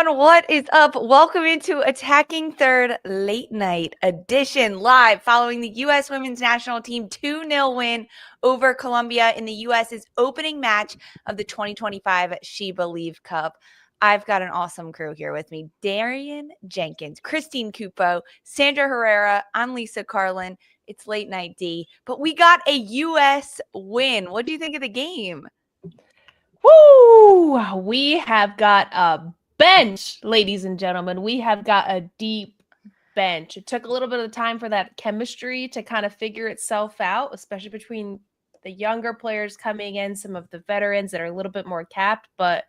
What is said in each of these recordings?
everyone. What is up? Welcome into Attacking Third Late Night Edition, live following the U.S. Women's National Team 2-0 win over Colombia in the U.S.'s opening match of the 2025 SheBelieves Cup. I've got an awesome crew here with me. Darian Jenkins, Christine Cupo, Sandra Herrera. I'm Lisa Carlin. It's Late Night D, but we got a U.S. win. What do you think of the game? Woo! We have got a bench, ladies and gentlemen. We have got a deep bench. It took a little bit of time for that chemistry to kind of figure itself out, especially between the younger players coming in, some of the veterans that are a little bit more capped. But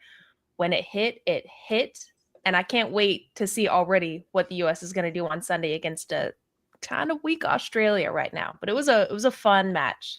when it hit, it hit. And I can't wait to see already what the U.S. is going to do on Sunday against a kind of weak Australia right now. But it was a fun match.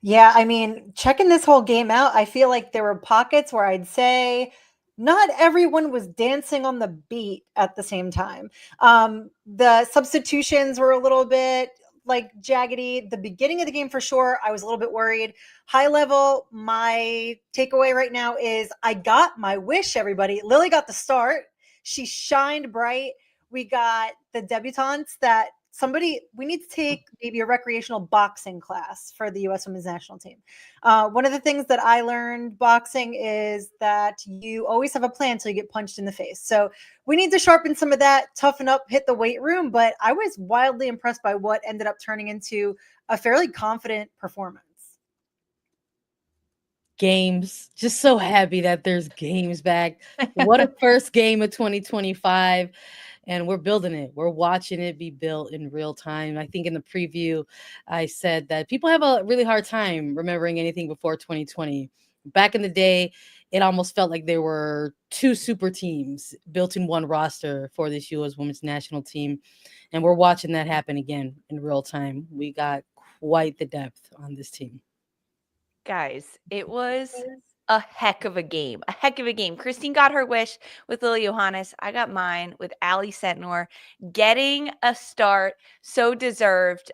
Yeah, I mean, checking this whole game out, I feel like there were pockets where I'd say not everyone was dancing on the beat at the same time. The substitutions were a little bit like jaggedy. The beginning of the game for sure, I was a little bit worried. High level, my takeaway right now is I got my wish, everybody. Lily got the start. She shined bright. We got the debutantes that we need to take maybe a recreational boxing class for the U.S. Women's National Team. One of the things that I learned boxing is that you always have a plan until you get punched in the face. So we need to sharpen some of that, toughen up, hit the weight room. But I was wildly impressed by what ended up turning into a fairly confident performance. Games. Just so happy that there's games back. What a first game of 2025. And we're building it. We're watching it be built in real time. I think in the preview, I said that people have a really hard time remembering anything before 2020. Back in the day, it almost felt like there were two super teams built in one roster for this U.S. Women's National Team. And we're watching that happen again in real time. We got quite the depth on this team. Guys, it was a heck of a game. Christine got her wish with Lily Yohannes. I got mine with Ali Sentnor getting a start. So deserved.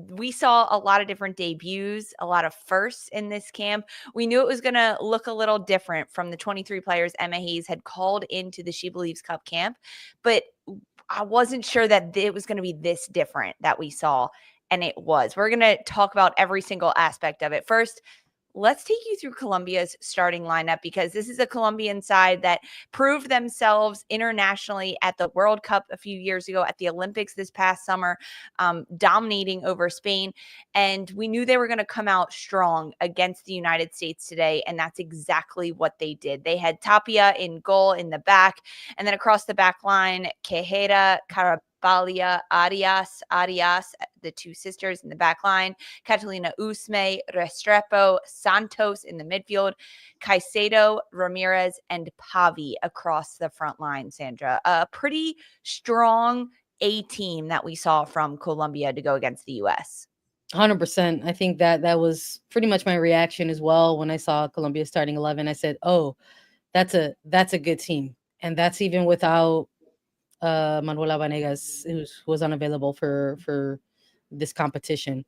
We saw a lot of different debuts, a lot of firsts in this camp. We knew it was going to look a little different from the 23 players Emma Hayes had called into the SheBelieves Cup camp, but I wasn't sure that it was going to be this different that we saw, and it was. We're going to talk about every single aspect of it. First, let's take you through Colombia's starting lineup, because this is a Colombian side that proved themselves internationally at the World Cup a few years ago, at the Olympics this past summer, dominating over Spain. And we knew they were going to come out strong against the United States today, and that's exactly what they did. They had Tapia in goal in the back, and then across the back line, Quejera, Carabalia, Arias, the two sisters in the back line, Catalina Usme, Restrepo, Santos in the midfield, Caicedo, Ramirez, and Pavi across the front line, Sandra. A pretty strong A team that we saw from Colombia to go against the U.S. 100%. I think that was pretty much my reaction as well when I saw Colombia starting 11. I said, "Oh, that's a good team," and that's even without Manuela Vanegas, who was unavailable for this competition.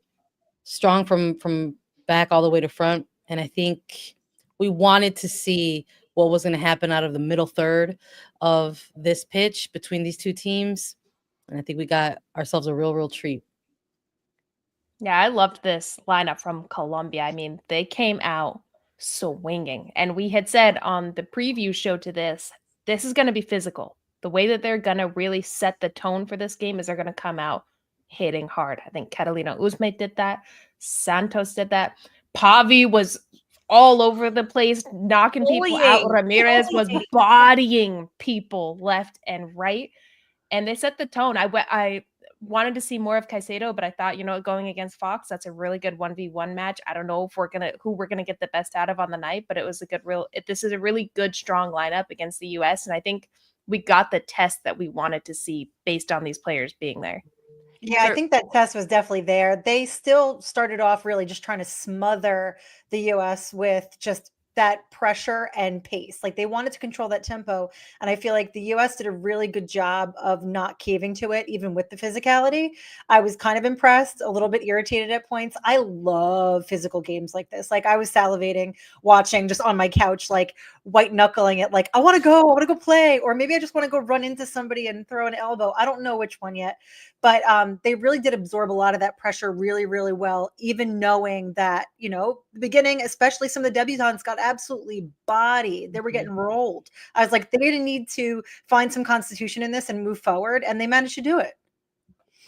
Strong from back all the way to front, and I think we wanted to see what was going to happen out of the middle third of this pitch between these two teams, and I think we got ourselves a real treat. Yeah, I loved this lineup from Colombia. I mean, they came out swinging, and we had said on the preview show to this is going to be physical. The way that they're going to really set the tone for this game is they're going to come out hitting hard. I think Catalina Usme did that. Santos did that. Pavi was all over the place, knocking people out. Ramirez was bodying people left and right. And they set the tone. I wanted to see more of Caicedo, but I thought, going against Fox, that's a really good 1v1 match. I don't know if who we're gonna get the best out of on the night, but it was this is a really good, strong lineup against the US. And I think we got the test that we wanted to see based on these players being there. Yeah, I think that test was definitely there. They still started off really just trying to smother the U.S. with just that pressure and pace. Like they wanted to control that tempo. And I feel like the US did a really good job of not caving to it, even with the physicality. I was kind of impressed, a little bit irritated at points. I love physical games like this. Like I was salivating watching just on my couch, like white knuckling it, like, I want to go play, or maybe I just want to go run into somebody and throw an elbow. I don't know which one yet, but they really did absorb a lot of that pressure really, really well, even knowing that, the beginning, especially some of the debutants got absolutely bodied. They were getting rolled. I was like, they need to find some constitution in this and move forward, and they managed to do it.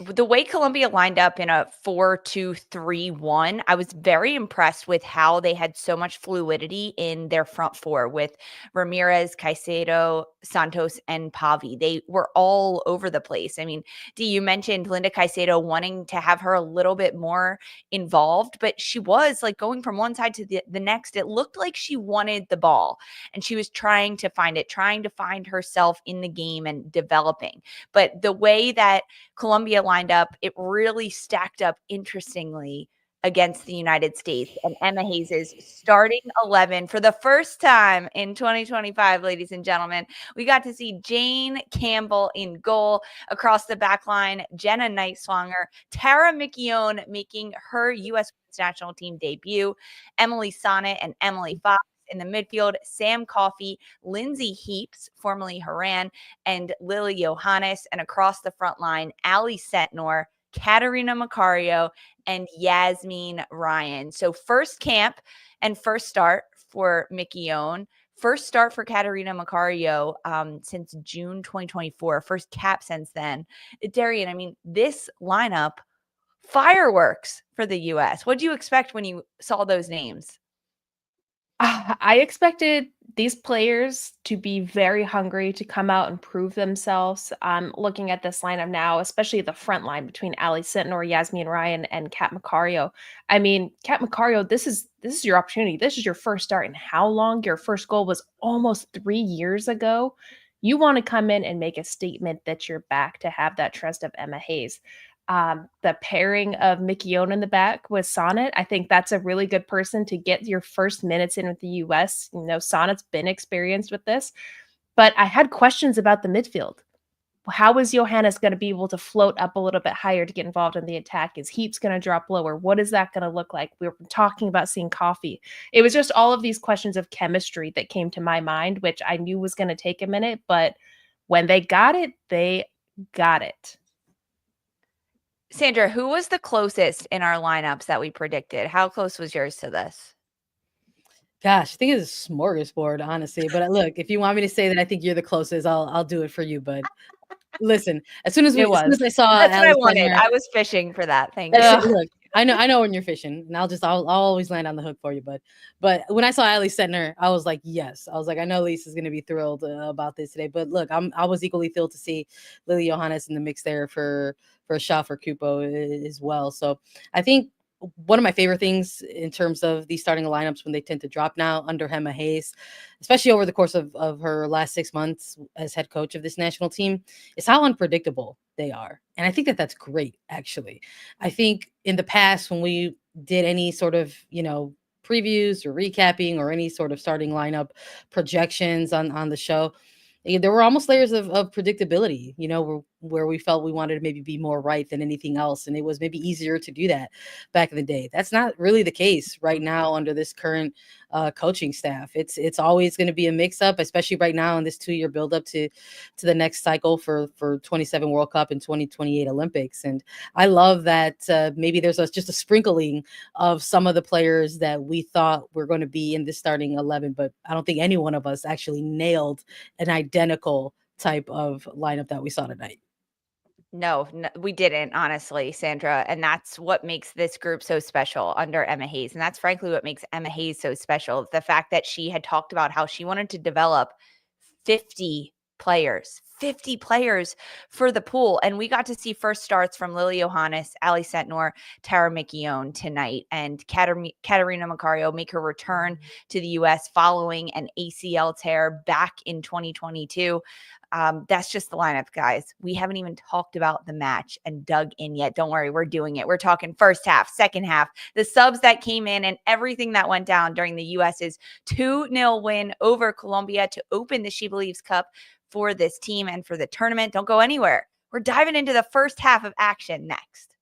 The way Colombia lined up in a 4-2-3-1, I was very impressed with how they had so much fluidity in their front four with Ramirez, Caicedo, Santos, and Pavi. They were all over the place. I mean, Dee, you mentioned Linda Caicedo wanting to have her a little bit more involved, but she was like going from one side to the next. It looked like she wanted the ball and she was trying to find it, trying to find herself in the game and developing. But the way that Colombia lined up, it really stacked up interestingly against the United States. And Emma Hayes' starting 11 for the first time in 2025, ladies and gentlemen. We got to see Jane Campbell in goal. Across the back line, Jenna Nightswanger, Tara Micchione making her U.S. national team debut, Emily Sonnet and Emily Fox. In the midfield, Sam Coffey, Lindsay Heaps, formerly Haran, and Lily Yohannes. And across the front line, Ali Sentnor, Catarina Macario, and Yasmin Ryan. So first camp and first start for Micchione. First start for Catarina Macario since June 2024. First cap since then. Darian, I mean, this lineup, fireworks for the U.S. What do you expect when you saw those names? I expected these players to be very hungry to come out and prove themselves. Looking at this lineup now, especially the front line between Ali Sentnor, Yasmin Ryan, and Kat Macario. I mean, Kat Macario, this is your opportunity. This is your first start in how long? Your first goal was almost 3 years ago. You want to come in and make a statement that you're back to have that trust of Emma Hayes. The pairing of Micchione in the back with Sonnet, I think that's a really good person to get your first minutes in with the U.S. Sonnet's been experienced with this, but I had questions about the midfield. How is Yohannes going to be able to float up a little bit higher to get involved in the attack? Is Heaps going to drop lower? What is that going to look like? We were talking about seeing Coffee. It was just all of these questions of chemistry that came to my mind, which I knew was going to take a minute, but when they got it, they got it. Sandra, who was the closest in our lineups that we predicted? How close was yours to this? Gosh, I think it's a smorgasbord, honestly. But look, if you want me to say that I think you're the closest, I'll do it for you. But listen, as soon as I saw, that's what I wanted. I was fishing for that. Thank you. Look, I know when you're fishing, and I'll always land on the hook for you. But when I saw Ali Sentnor, I was like, yes. I was like, I know Lisa's going to be thrilled about this today. But look, I was equally thrilled to see Lily Yohannes in the mix there for a shot for Cupo as well. So I think one of my favorite things in terms of these starting lineups when they tend to drop now under Emma Hayes, especially over the course of her last 6 months as head coach of this national team, is how unpredictable they are. And I think that that's great, actually. I think in the past, when we did any sort of, previews or recapping or any sort of starting lineup projections on the show, there were almost layers of predictability, where we felt we wanted to maybe be more right than anything else. And it was maybe easier to do that back in the day. That's not really the case right now under this current coaching staff. It's always going to be a mix up, especially right now in this 2-year buildup to the next cycle for 27 World Cup and 2028 Olympics. And I love that maybe there's just a sprinkling of some of the players that we thought were going to be in this starting 11, but I don't think any one of us actually nailed an identical type of lineup that we saw tonight. No, we didn't, honestly, Sandra. And that's what makes this group so special under Emma Hayes. And that's frankly what makes Emma Hayes so special. The fact that she had talked about how she wanted to develop 50 players for the pool. And we got to see first starts from Lily Yohannes, Ali Sentnor, Tara Micchione tonight, and Catarina Macario make her return to the U.S. following an ACL tear back in 2022. That's just the lineup, guys. We haven't even talked about the match and dug in yet. Don't worry, we're doing it. We're talking first half, second half, the subs that came in and everything that went down during the U.S.'s 2-0 win over Colombia to open the SheBelieves Cup for this team and for the tournament. Don't go anywhere. We're diving into the first half of action next.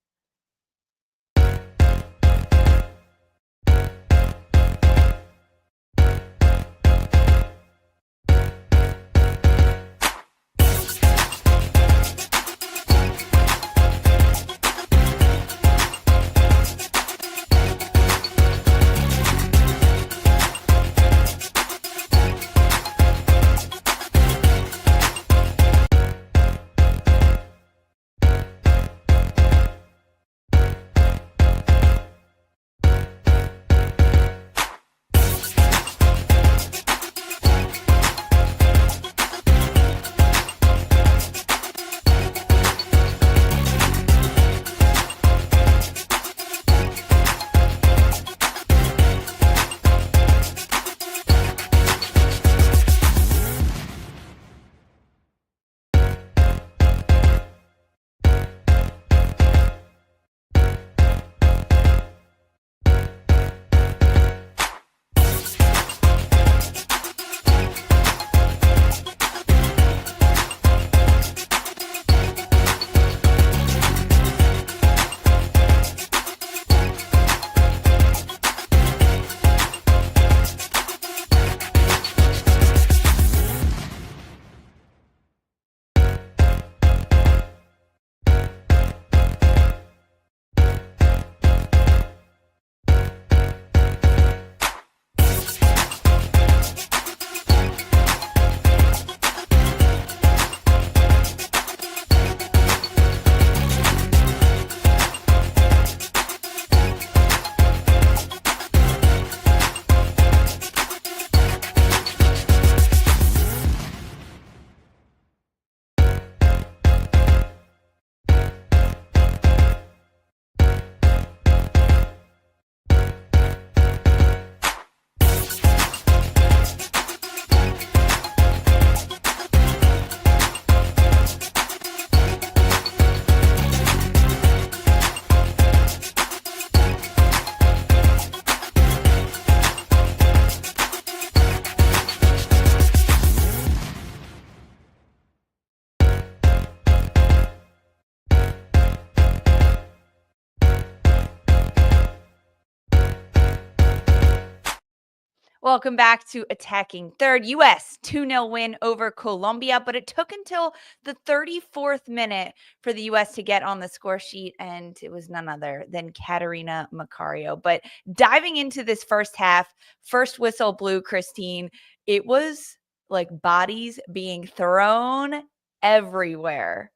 Welcome back to Attacking Third. U.S. 2-0 win over Colombia, but it took until the 34th minute for the U.S. to get on the score sheet, and it was none other than Catarina Macario. But diving into this first half, first whistle blew, Christine. It was like bodies being thrown everywhere.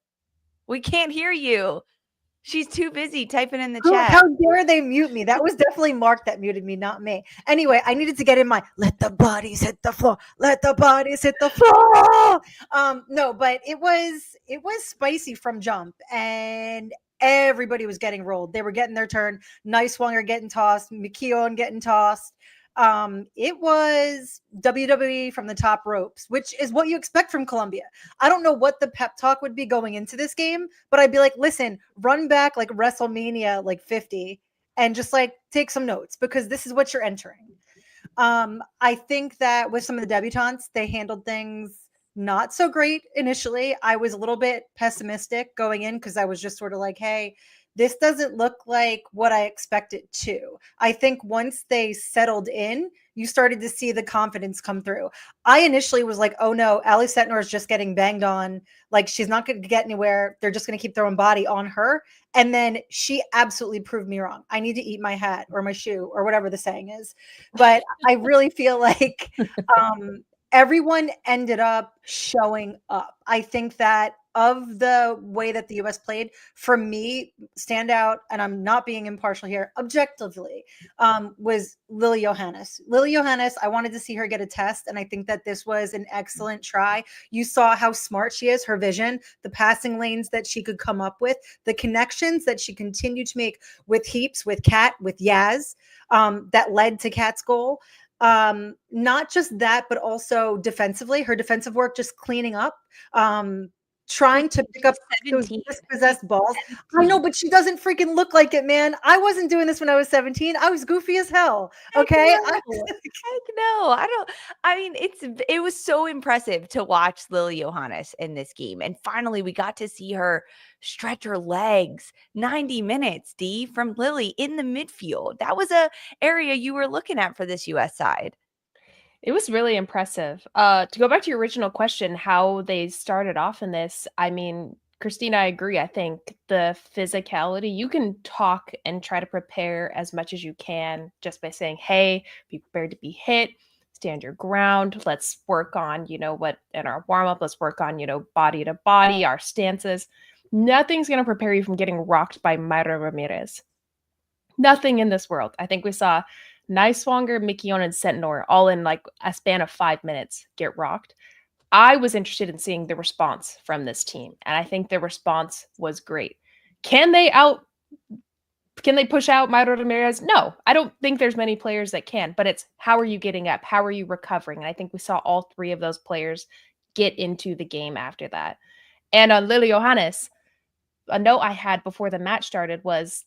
We can't hear you. She's too busy typing in the chat. How dare they mute me? That was definitely Mark that muted me, not me. Anyway, I needed to get in my let the bodies hit the floor. Let the bodies hit the floor. No, but it was spicy from jump, and everybody was getting rolled. They were getting their turn. Nicewanger getting tossed, McKeown getting tossed. It was WWE from the top ropes, which is what you expect from Colombia. I don't know what the pep talk would be going into this game, but I'd be like, listen, run back like WrestleMania like 50 and just like take some notes, because this is what you're entering. I think that with some of the debutantes, they handled things not so great initially. I was a little bit pessimistic going in because I was just sort of like, hey, this doesn't look like what I expect it to. I think once they settled in, you started to see the confidence come through. I initially was like, oh no, Ali Sentnor is just getting banged on. Like, she's not going to get anywhere. They're just going to keep throwing body on her. And then she absolutely proved me wrong. I need to eat my hat or my shoe or whatever the saying is. But I really feel like everyone ended up showing up. I think that of the way that the U.S. played, for me, standout, and I'm not being impartial here, objectively, was Lily Yohannes. Lily Yohannes, I wanted to see her get a test, and I think that this was an excellent try. You saw how smart she is, her vision, the passing lanes that she could come up with, the connections that she continued to make with Heaps, with Kat, with Yaz, that led to Kat's goal. Not just that, but also defensively, her defensive work, just cleaning up, trying to pick up those dispossessed balls. I know, but she doesn't freaking look like it, man. I wasn't doing this when I was 17. I was goofy as hell. Okay. Heck no. I mean, it was so impressive to watch Lily Yohannes in this game. And finally, we got to see her stretch her legs 90 minutes, D, from Lily in the midfield. That was a area you were looking at for this U.S. side. It was really impressive. To go back to your original question, how they started off in this, I mean, Christine, I agree. I think the physicality, you can talk and try to prepare as much as you can just by saying, hey, be prepared to be hit, stand your ground. Let's work on, what in our warm up, let's work on, body to body, our stances. Nothing's going to prepare you from getting rocked by Mayra Ramirez. Nothing in this world. I think we saw Nicewanger, McKeown, and Sentnor all in like a span of 5 minutes get rocked. I was interested in seeing the response from this team, and I think their response was great. Can they push out Mayra Ramirez? No, I don't think there's many players that can, but it's how are you getting up? How are you recovering? And I think we saw all three of those players get into the game after that. And on Lily Yohannes, a note I had before the match started was,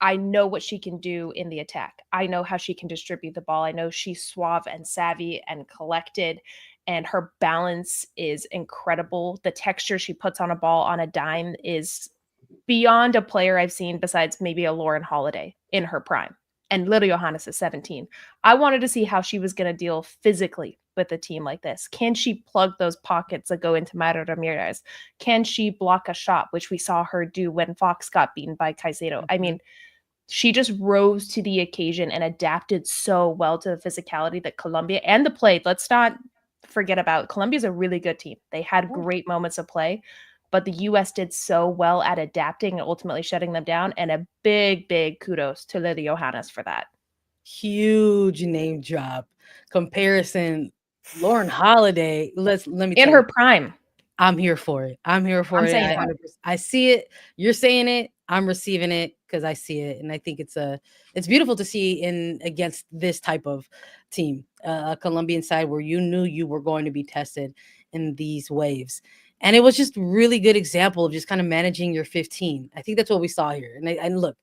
I know what she can do in the attack. I know how she can distribute the ball. I know she's suave and savvy and collected, and her balance is incredible. The texture she puts on a ball on a dime is beyond a player I've seen besides maybe a Lauren Holiday in her prime. And Lily Yohannes is 17. I wanted to see how she was going to deal physically with a team like this. Can she plug those pockets that go into Mayra Ramirez? Can she block a shot, which we saw her do when Fox got beaten by Caicedo? I mean, she just rose to the occasion and adapted so well to the physicality that Colombia and the play. Let's not forget about Colombia's a really good team. They had great moments of play, but the U.S. did so well at adapting and ultimately shutting them down. And a big, big kudos to Lily Yohannes for that. Huge name drop comparison. Lauren Holiday. Let me in her prime. I'm here for it. I'm here for it. I see it. You're saying it. I'm receiving it because I see it, and I think it's beautiful to see against this type of team, a Colombian side where you knew you were going to be tested in these waves, and it was just really good example of just kind of managing your 15. I think that's what we saw here, and look,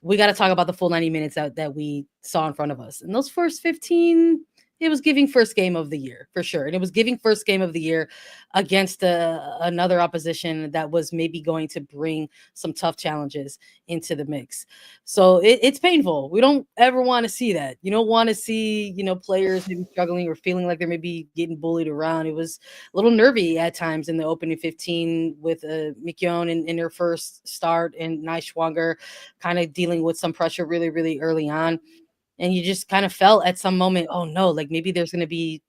we got to talk about the full 90 minutes that we saw in front of us, and those first 15. it was giving first game of the year for sure. And it was giving first game of the year against another opposition that was maybe going to bring some tough challenges into the mix. So it's painful. We don't ever want to see that. You don't want to see, players maybe struggling or feeling like they're maybe getting bullied around. It was a little nervy at times in the opening 15 with Micyon in her first start and Schwanger kind of dealing with some pressure really, really early on. And you just kind of felt at some moment, oh no, like maybe there's going to be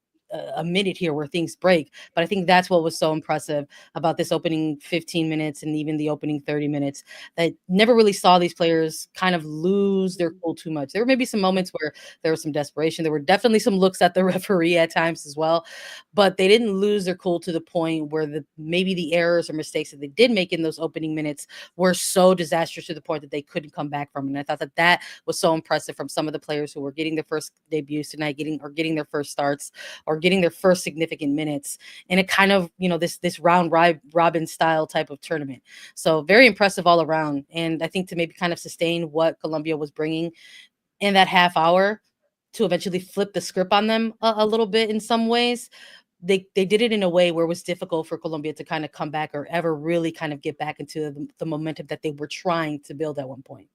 a minute here where things break. But I think that's what was so impressive about this opening 15 minutes and even the opening 30 minutes, that never really saw these players kind of lose their cool too much. There were maybe some moments where there was some desperation. There were definitely some looks at the referee at times as well, but they didn't lose their cool to the point where maybe the errors or mistakes that they did make in those opening minutes were so disastrous to the point that they couldn't come back from. And I thought that was so impressive from some of the players who were getting their first debuts tonight, getting their first starts or getting their first significant minutes in a kind of, this round robin style type of tournament. So very impressive all around. And I think to maybe kind of sustain what Colombia was bringing in that half hour to eventually flip the script on them a little bit in some ways, they did it in a way where it was difficult for Colombia to kind of come back or ever really kind of get back into the momentum that they were trying to build at one point.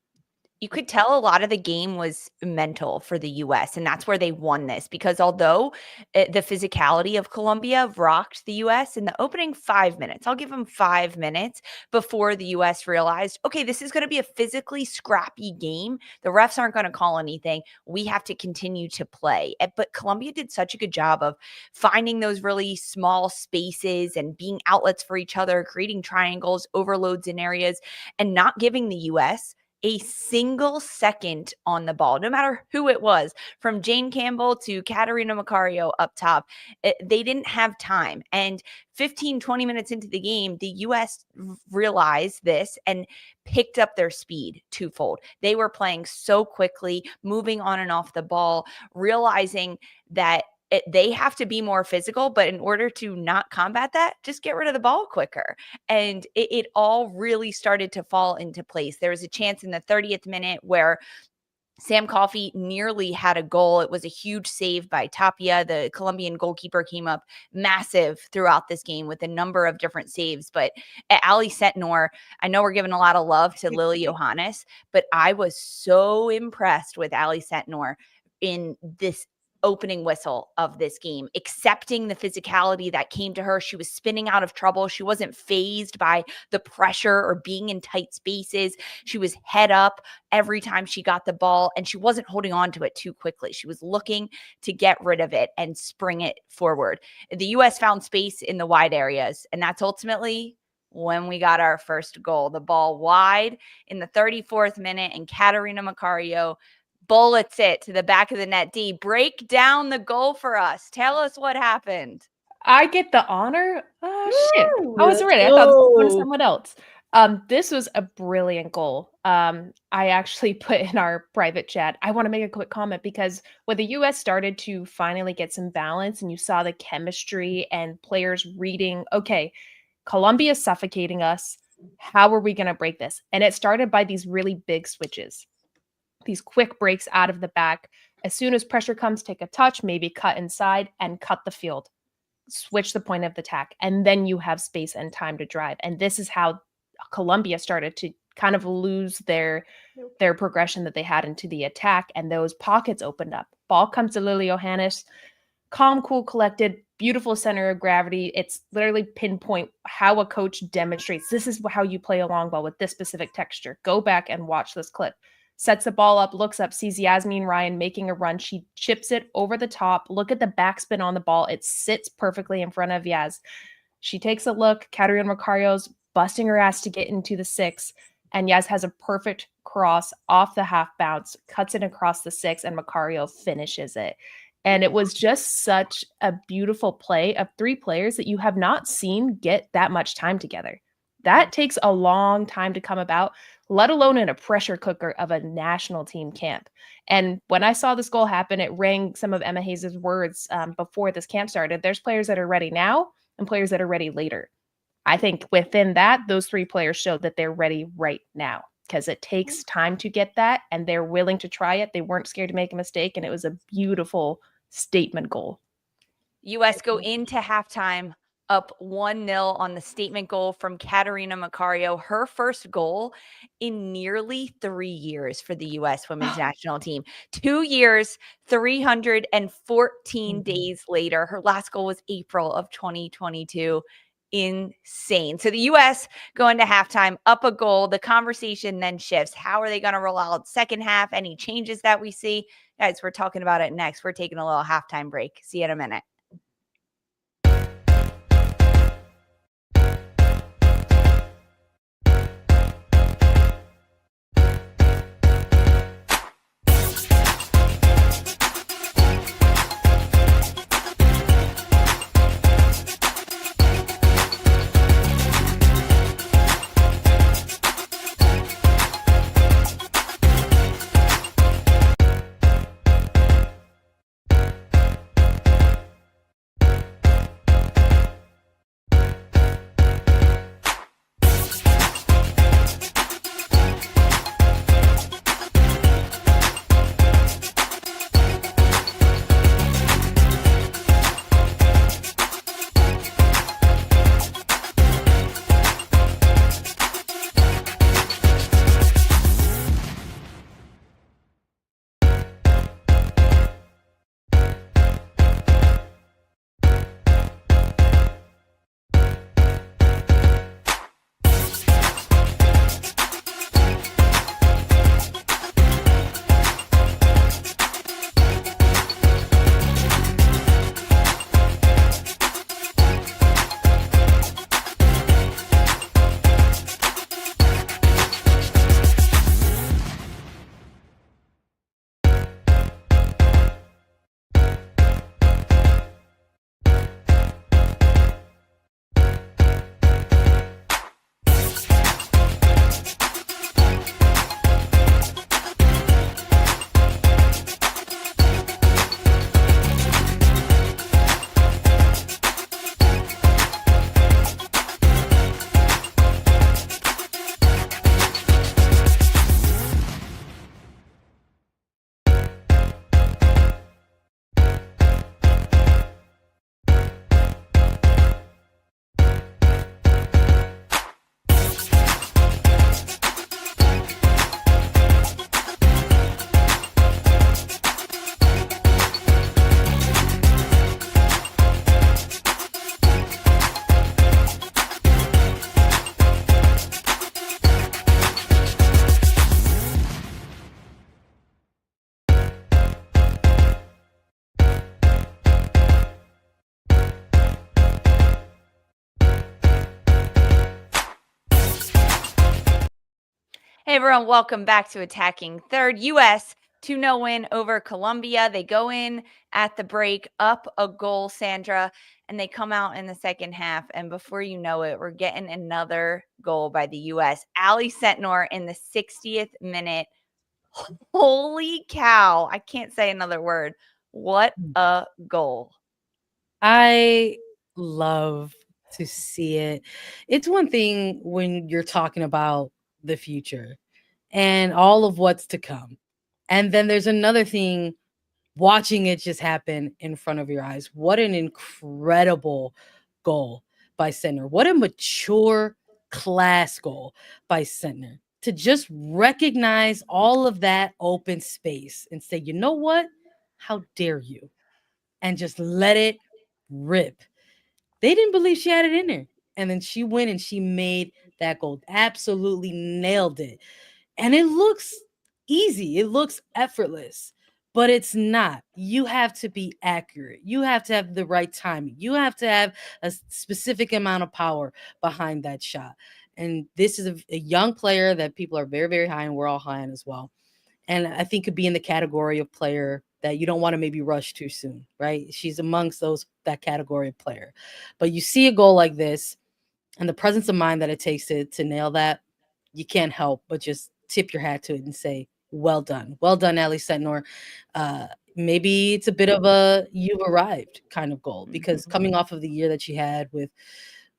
You could tell a lot of the game was mental for the U.S., and that's where they won this, because although the physicality of Colombia rocked the U.S. in the opening 5 minutes, I'll give them 5 minutes before the U.S. realized, okay, this is going to be a physically scrappy game. The refs aren't going to call anything. We have to continue to play. But Colombia did such a good job of finding those really small spaces and being outlets for each other, creating triangles, overloads in areas, and not giving the U.S. a single second on the ball, no matter who it was, from Jane Campbell to Catarina Macario up top. They didn't have time. And 15, 20 minutes into the game, the U.S. realized this and picked up their speed twofold. They were playing so quickly, moving on and off the ball, realizing that they have to be more physical, but in order to not combat that, just get rid of the ball quicker. And it all really started to fall into place. There was a chance in the 30th minute where Sam Coffey nearly had a goal. It was a huge save by Tapia. The Colombian goalkeeper came up massive throughout this game with a number of different saves. But Ali Sentnor, I know we're giving a lot of love to Lily Yohannes, but I was so impressed with Ali Sentnor in this opening whistle of this game, accepting the physicality that came to her. She was spinning out of trouble. She wasn't fazed by the pressure or being in tight spaces. She was head up every time she got the ball, and she wasn't holding on to it too quickly. She was looking to get rid of it and spring it forward. The U.S. found space in the wide areas, and that's ultimately when we got our first goal. The ball wide in the 34th minute, and Catarina Macario bullets it to the back of the net. D, break down the goal for us. Tell us what happened. I get the honor. Oh shit! I was ready. I thought this was going to someone else. This was a brilliant goal. I actually put in our private chat, I want to make a quick comment, because when the U.S. started to finally get some balance and you saw the chemistry and players reading, okay, Colombia's suffocating us. How are we going to break this? And it started by these really big switches. These quick breaks out of the back. As soon as pressure comes, take a touch, maybe cut inside and cut the field. Switch the point of attack. And then you have space and time to drive. And this is how Colombia started to kind of lose their progression that they had into the attack. And those pockets opened up. Ball comes to Lily Yohannes. Calm, cool, collected, beautiful center of gravity. It's literally pinpoint how a coach demonstrates. This is how you play a long ball with this specific texture. Go back and watch this clip. Sets the ball up, looks up, sees Yasmin Ryan making a run. She chips it over the top. Look at the backspin on the ball. It sits perfectly in front of Yaz. She takes a look. Catarina Macario's busting her ass to get into the 6. And Yaz has a perfect cross off the half bounce, cuts it across the 6, and Macario finishes it. And it was just such a beautiful play of 3 players that you have not seen get that much time together. That takes a long time to come about, let alone in a pressure cooker of a national team camp. And when I saw this goal happen, it rang some of Emma Hayes' words before this camp started. There's players that are ready now and players that are ready later. I think within that, those 3 players showed that they're ready right now, because it takes time to get that, and they're willing to try it. They weren't scared to make a mistake, and it was a beautiful, statement goal. U.S. go into halftime up 1-0 on the statement goal from Catarina Macario, her first goal in nearly 3 years for the U.S. women's national team. 2 years, 314 days later. Her last goal was April of 2022. Insane. So the U.S. go into halftime up a goal. The conversation then shifts. How are they going to roll out second half? Any changes that we see? Guys, we're talking about it next. We're taking a little halftime break. See you in a minute. Hey everyone, welcome back to Attacking Third. U.S. 2-0 win over Colombia. They go in at the break, up a goal, Sandra, and they come out in the second half. And before you know it, we're getting another goal by the U.S. Sentnor in the 60th minute. Holy cow. I can't say another word. What a goal. I love to see it. It's one thing when you're talking about the future and all of what's to come. And then there's another thing watching it just happen in front of your eyes. What an incredible goal by Sentnor. What a mature class goal by Sentnor to just recognize all of that open space and say, you know what? How dare you? And just let it rip. They didn't believe she had it in her. And then she went and she made that goal. Absolutely nailed it. And it looks easy. It looks effortless, but it's not. You have to be accurate. You have to have the right timing. You have to have a specific amount of power behind that shot. And this is a young player that people are very, very high, and we're all high on as well. And I think could be in the category of player that you don't want to maybe rush too soon, right? She's amongst that category of player. But you see a goal like this and the presence of mind that it takes to nail that, you can't help but just tip your hat to it and say, well done. Well done, Ali Sentnor. Maybe it's a bit of a you've arrived kind of goal, because coming off of the year that she had with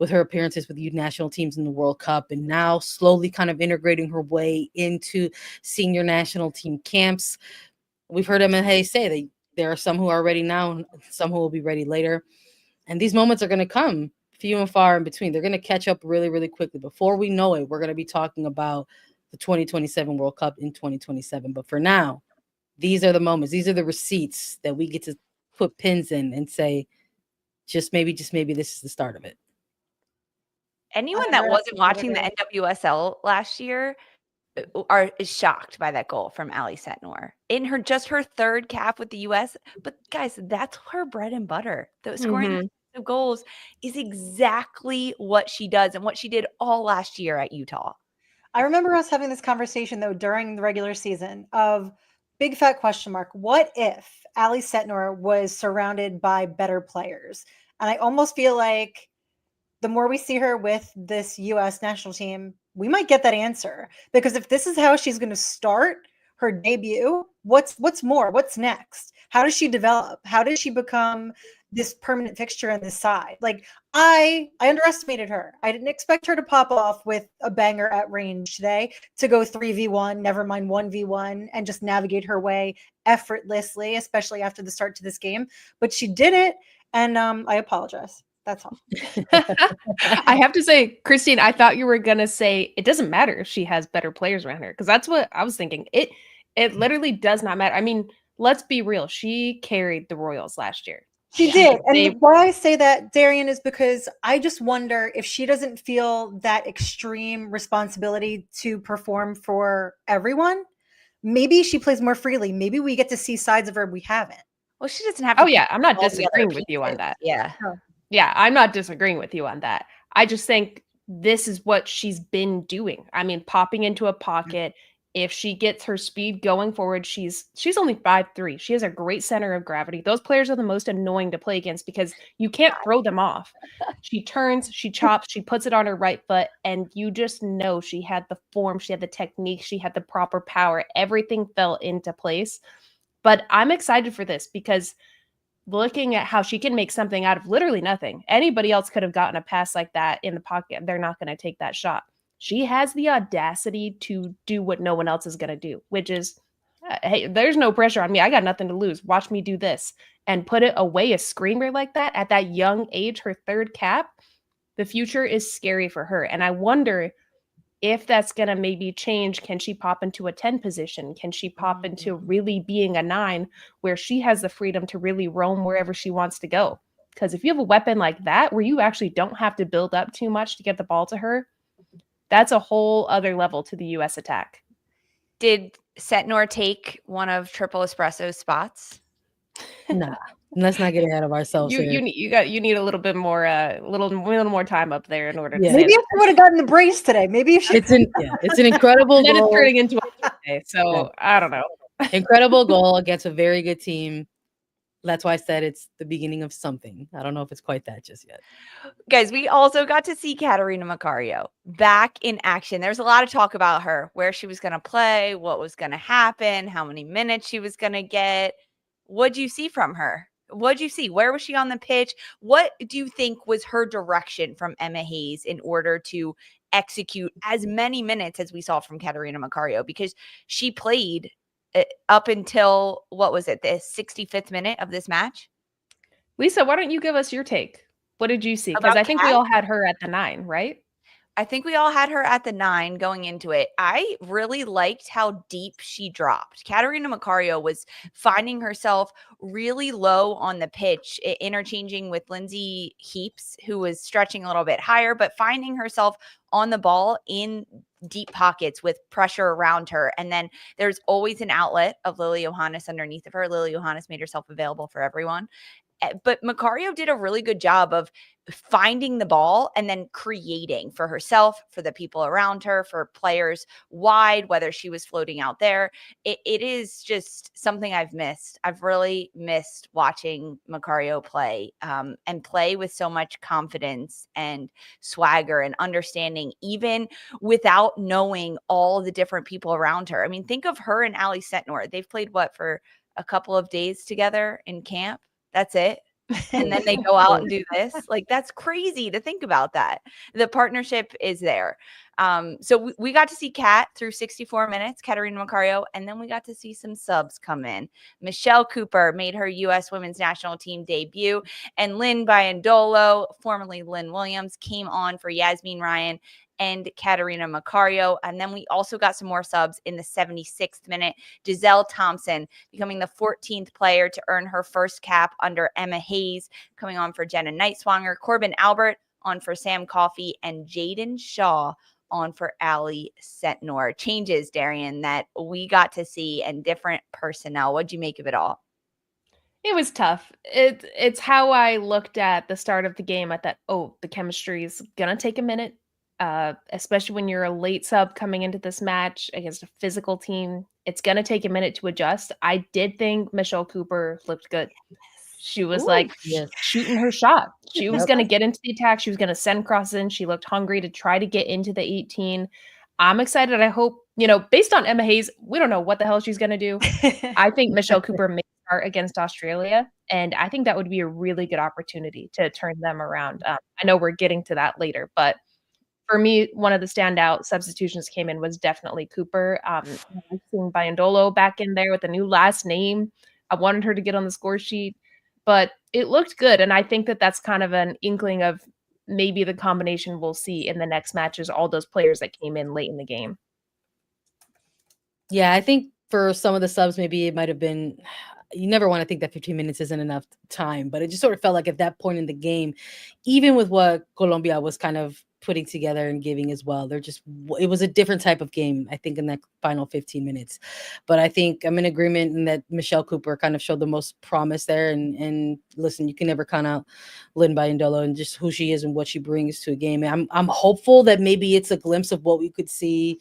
her appearances with youth national teams in the World Cup, and now slowly kind of integrating her way into senior national team camps. We've heard Emma Hayes say There are some who are ready now, some who will be ready later. And these moments are going to come few and far in between. They're going to catch up really, really quickly. Before we know it, we're going to be talking about the 2027 World Cup in 2027. But for now, these are the moments. These are the receipts that we get to put pins in and say, just maybe this is the start of it. Anyone that wasn't watching the NWSL last year is shocked by that goal from Ali Sentnor in her third cap with the US. But guys, that's her bread and butter. The scoring of goals is exactly what she does and what she did all last year at Utah. I remember us having this conversation though during the regular season of big fat question mark. What if Ali Sentnor was surrounded by better players? And I almost feel like the more we see her with this US national team, we might get that answer. Because if this is how she's going to start her debut, what's more? What's next? How does she develop? How does she become this permanent fixture on this side? Like I underestimated her. I didn't expect her to pop off with a banger at range today, to go 3v1, never mind 1v1, and just navigate her way effortlessly, especially after the start to this game. But she did it, and I apologize. That's all. I have to say, Christine, I thought you were gonna say it doesn't matter if she has better players around her, because that's what I was thinking. It literally does not matter. I mean, let's be real. She carried the Royals last year. She did. And why I say that, Darian, is because I just wonder if she doesn't feel that extreme responsibility to perform for everyone. Maybe she plays more freely. Maybe we get to see sides of her we haven't. Well, she doesn't have to. Oh yeah, I'm not disagreeing with you on that. Yeah. Yeah, I'm not disagreeing with you on that. I just think this is what she's been doing. I mean, popping into a pocket. If she gets her speed going forward, she's only 5'3". She has a great center of gravity. Those players are the most annoying to play against because you can't throw them off. She turns, she chops, she puts it on her right foot, and you just know she had the form, she had the technique, she had the proper power. Everything fell into place. But I'm excited for this because looking at how she can make something out of literally nothing. Anybody else could have gotten a pass like that in the pocket. They're not going to take that shot. She has the audacity to do what no one else is going to do, which is, hey, there's no pressure on me. I got nothing to lose. Watch me do this and put it away. A screamer like that at that young age, her third cap, the future is scary for her. And I wonder if that's going to maybe change. Can she pop into a 10 position? Can she pop into really being a 9 where she has the freedom to really roam wherever she wants to go? Because if you have a weapon like that, where you actually don't have to build up too much to get the ball to her, that's a whole other level to the U.S. attack. Did Sentnor take one of Triple Espresso's spots? Nah, let's not get ahead of ourselves. You need a little bit more, little more time up there in order to. Maybe if she would have gotten the brace today. Maybe if she. It's an incredible then goal. It's turning into a day, so I don't know. Incredible goal against a very good team. That's why I said it's the beginning of something. I don't know if it's quite that just yet. Guys, we also got to see Catarina Macario back in action. There's a lot of talk about her, where she was going to play, what was going to happen, how many minutes she was going to get. What'd you see from her? What'd you see? Where was she on the pitch? What do you think was her direction from Emma Hayes in order to execute as many minutes as we saw from Catarina Macario? Because she played up until, what was it, the 65th minute of this match? Lisa, why don't you give us your take? What did you see? Because I think we all had her at the 9, right? I think we all had her at the 9 going into it. I really liked how deep she dropped. Catarina Macario was finding herself really low on the pitch, interchanging with Lindsay Heaps, who was stretching a little bit higher, but finding herself on the ball in deep pockets with pressure around her. And then there's always an outlet of Lily Yohannes underneath of her. Lily Yohannes made herself available for everyone. But Macario did a really good job of finding the ball and then creating for herself, for the people around her, for players wide, whether she was floating out there. It is just something I've missed. I've really missed watching Macario play and play with so much confidence and swagger and understanding, even without knowing all the different people around her. I mean, think of her and Ali Sentnor. They've played for a couple of days together in camp. That's it. And then they go out and do this. Like, that's crazy to think about that. The partnership is there. So we got to see Kat through 64 minutes, Catarina Macario, and then we got to see some subs come in. Michelle Cooper made her U.S. Women's National Team debut, and Lynn Biandolo, formerly Lynn Williams, came on for Yasmin Ryan and Catarina Macario. And then we also got some more subs in the 76th minute. Giselle Thompson becoming the 14th player to earn her first cap under Emma Hayes, coming on for Jenna Nightswanger. Corbin Albert on for Sam Coffey, and Jaden Shaw on for Ali Sentnor. Changes, Darian, that we got to see, and different personnel. What'd you make of it all? It was tough. It's how I looked at the start of the game. I thought, the chemistry is gonna take a minute, especially when you're a late sub coming into this match against a physical team. It's gonna take a minute to adjust. I did think Michelle Cooper looked good. She was shooting her shot. She was going to get into the attack. She was going to send crosses in. She looked hungry to try to get into the 18. I'm excited. I hope, based on Emma Hayes, we don't know what the hell she's going to do. I think Michelle Cooper may start against Australia, and I think that would be a really good opportunity to turn them around. I know we're getting to that later, but for me, one of the standout substitutions came in was definitely Cooper. Seeing Biandolo back in there with a new last name. I wanted her to get on the score sheet. But it looked good, and I think that that's kind of an inkling of maybe the combination we'll see in the next matches, all those players that came in late in the game. Yeah, I think for some of the subs, maybe it might have been, you never want to think that 15 minutes isn't enough time, but it just sort of felt like at that point in the game, even with what Colombia was kind of putting together and giving as well, it was a different type of game, I think, in that final 15 minutes. But I think I'm in agreement in that Michelle Cooper kind of showed the most promise there. And listen, you can never count out Lynn Biandolo and just who she is and what she brings to a game. I'm hopeful that maybe it's a glimpse of what we could see,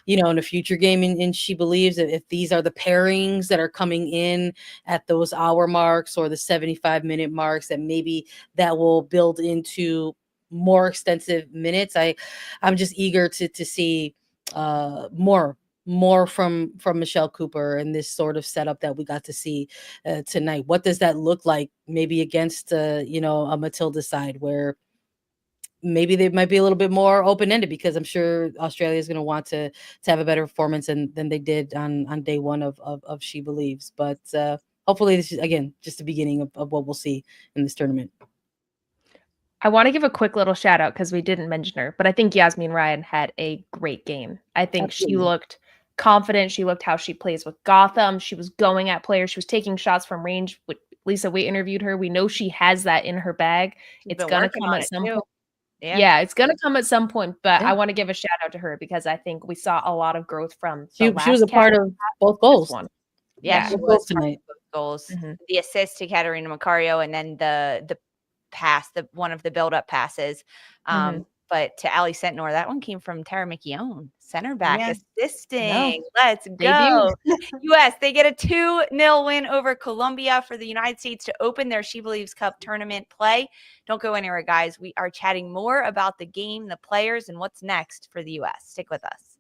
in a future game in She Believes, if these are the pairings that are coming in at those hour marks or the 75-minute marks, that maybe that will build into more extensive minutes. I'm just eager to see more from Michelle Cooper and this sort of setup that we got to see tonight. What does that look like maybe against a Matilda side where maybe they might be a little bit more open-ended, because I'm sure Australia is going to want to have a better performance than they did on day one of She Believes. But hopefully this is, again, just the beginning of what we'll see in this tournament. I want to give a quick little shout out because we didn't mention her, but I think Yasmin Ryan had a great game. I think She looked confident. She looked how she plays with Gotham. She was going at players. She was taking shots from range. Lisa, we interviewed her. We know she has that in her bag. It's going to come at some point. Yeah, it's going to come at some point, but I want to give a shout out to her because I think we saw a lot of growth from she was a part of both goals. Yeah, she was tonight. Both goals. Mm-hmm. The assist to Catarina Macario, and then the pass, one of the build-up passes. But to Ali Sentnor, that one came from Tara McKeown, center back, assisting. Let's go. U.S., they get a 2-0 win over Colombia for the United States to open their She Believes Cup tournament play. Don't go anywhere, guys. We are chatting more about the game, the players, and what's next for the U.S. Stick with us.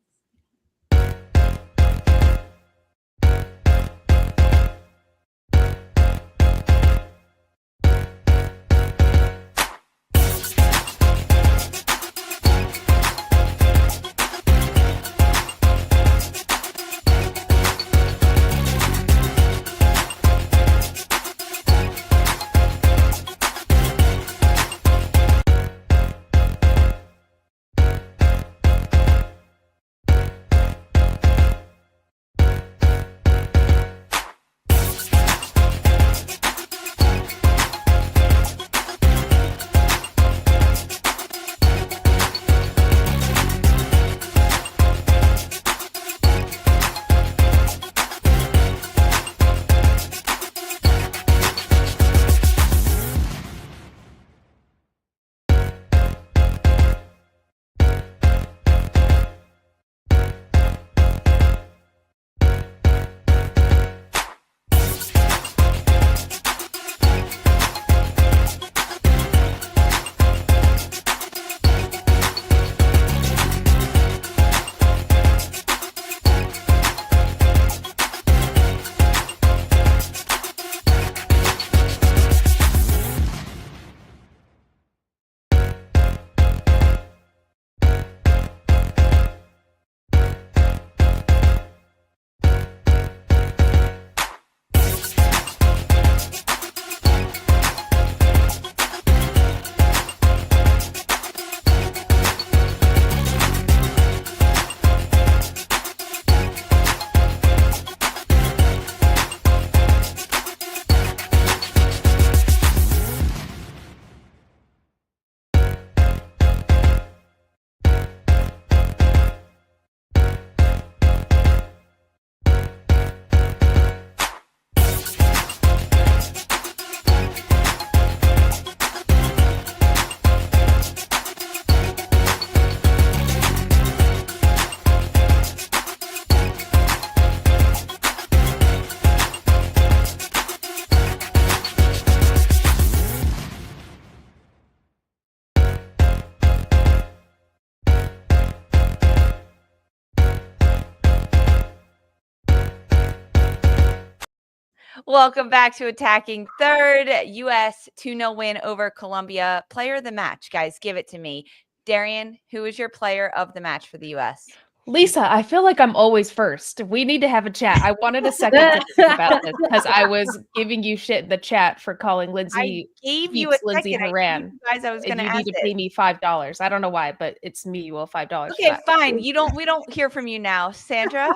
Welcome back to Attacking Third. U.S. 2-0 win over Colombia. Player of the match, guys, give it to me. Darian, who is your player of the match for the U.S.? Lisa, I feel like I'm always first. We need to have a chat. I wanted a second to think about this because I was giving you shit in the chat for calling Lindsay. I gave you a Lindsay second. I Horan. told you guys I was going to You ask need to it. pay me $5. I don't know why, but it's me. You owe $5. Okay, fine. We don't hear from you now, Sandra.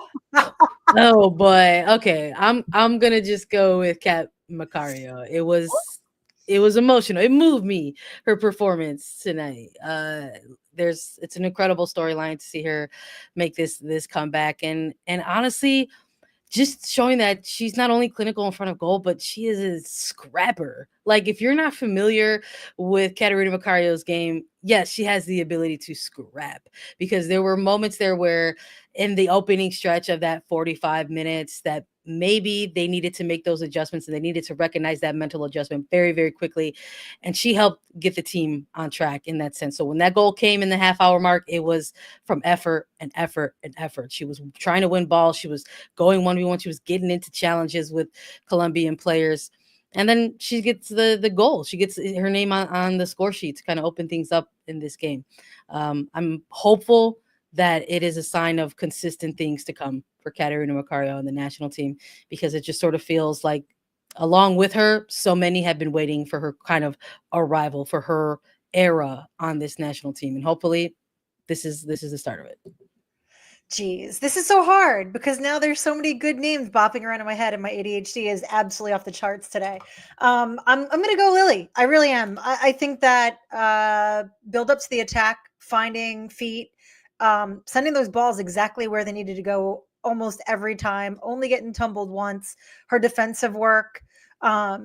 Oh boy. Okay. I'm gonna just go with Cat Macario. It was emotional. It moved me, her performance tonight. It's an incredible storyline to see her make this comeback. And honestly, just showing that she's not only clinical in front of goal, but she is a scrapper. Like, if you're not familiar with Catarina Macario's game, yes, she has the ability to scrap, because there were moments there where in the opening stretch of that 45 minutes that maybe they needed to make those adjustments and they needed to recognize that mental adjustment very, very quickly. And she helped get the team on track in that sense. So when that goal came in the half-hour mark, it was from effort and effort and effort. She was trying to win balls. She was going 1v1. She was getting into challenges with Colombian players. And then she gets the goal. She gets her name on the score sheet to kind of open things up in this game. I'm hopeful that it is a sign of consistent things to come for Catarina Macario and the national team, because it just sort of feels like, along with her, so many have been waiting for her kind of arrival, for her era on this national team. And hopefully this is the start of it. Geez, this is so hard because now there's so many good names bopping around in my head, and my ADHD is absolutely off the charts today. I'm gonna go Lily. I really am. I think that build up to the attack, finding feet, sending those balls exactly where they needed to go almost every time, only getting tumbled once. Her defensive work,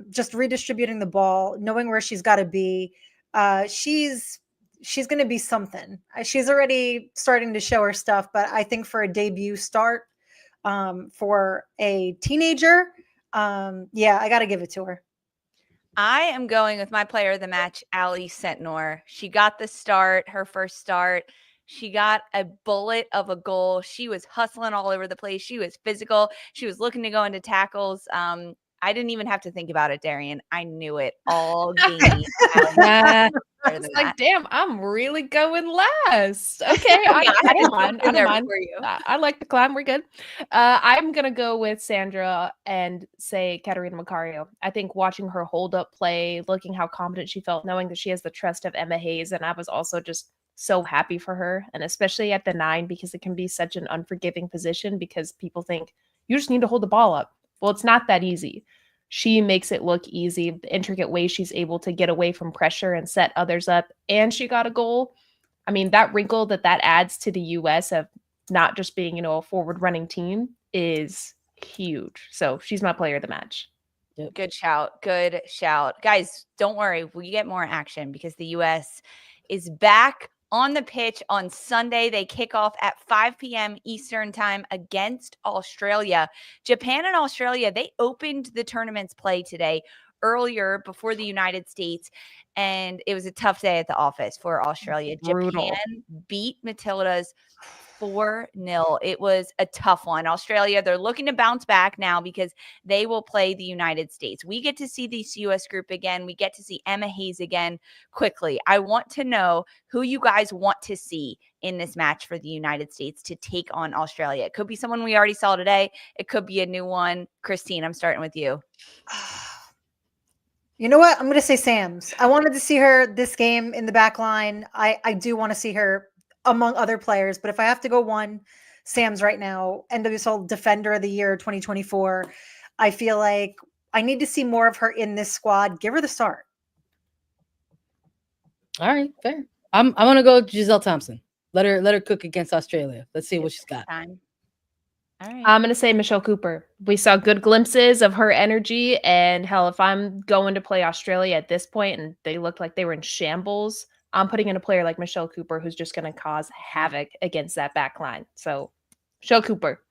just redistributing the ball, knowing where she's got to be. She's going to be something. She's already starting to show her stuff, but I think for a debut start, for a teenager, yeah, I got to give it to her. I am going with my player of the match, Ali Sentnor. She got the start, her first start. She got a bullet of a goal. She was hustling all over the place. She was physical. She was looking to go into tackles. I didn't even have to think about it, Darian. I knew it all game. I was like, damn, I'm really going last. Okay, I don't mind. I like the climb. We're good. I'm going to go with Sandra and say Catarina Macario. I think watching her hold up play, looking how confident she felt, knowing that she has the trust of Emma Hayes, and I was also just so happy for her, and especially at the 9, because it can be such an unforgiving position because people think you just need to hold the ball up. Well, it's not that easy. She makes it look easy, the intricate way she's able to get away from pressure and set others up, and she got a goal. I mean, that wrinkle that adds to the U.S. of not just being, a forward running team is huge. So she's my player of the match. Yep. Good shout. Good shout. Guys, don't worry. We get more action because the U.S. is back on the pitch on Sunday. They kick off at 5 p.m. Eastern time against Australia. Japan and Australia, they opened the tournament's play today earlier before the United States, and it was a tough day at the office for Australia. Brutal. Japan beat Matildas 4-0. It was a tough one. Australia, they're looking to bounce back now because they will play the United States. We get to see this U.S. group again. We get to see Emma Hayes again quickly. I want to know who you guys want to see in this match for the United States to take on Australia. It could be someone we already saw today. It could be a new one. Christine, I'm starting with you. You know what? I'm going to say Sam's. I wanted to see her this game in the back line. I do want to see her among other players, but if I have to go one, Sam's right now, NWSL Defender of the Year 2024. I feel like I need to see more of her in this squad. Give her the start. All right, fair. I'm gonna go Giselle Thompson. Let her cook against Australia. Let's see what she's got. All right. I'm going to say Michelle Cooper. We saw good glimpses of her energy, and hell, if I'm going to play Australia at this point and they looked like they were in shambles, I'm putting in a player like Michelle Cooper who's just going to cause havoc against that back line. So, Michelle Cooper.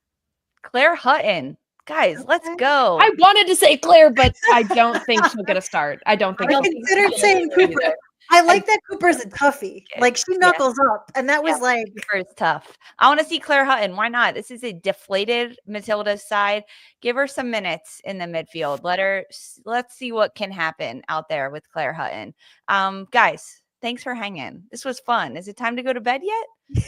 Claire Hutton. Guys, let's go. I wanted to say Claire, but I don't think she'll get a start. I don't think I considered saying Cooper. I like that Cooper's a toughie. Like, she knuckles up, and that was like Cooper is tough. I want to see Claire Hutton. Why not? This is a deflated Matilda's side. Give her some minutes in the midfield. Let's see what can happen out there with Claire Hutton. Guys, thanks for hanging. This was fun. Is it time to go to bed yet?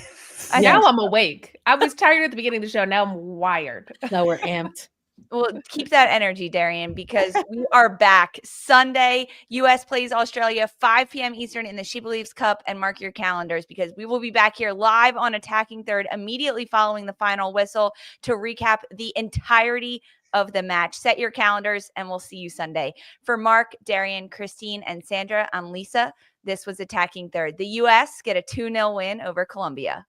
Now I'm awake. I was tired at the beginning of the show. Now I'm wired. Now we're amped. Well, keep that energy, Darian, because we are back Sunday. U.S. plays Australia, 5 p.m. Eastern in the SheBelieves Cup, and mark your calendars because we will be back here live on Attacking Third immediately following the final whistle to recap the entirety of the match. Set your calendars, and we'll see you Sunday. For Mark, Darian, Christine, and Sandra, I'm Lisa. This was Attacking Third. The U.S. get a 2-0 win over Colombia.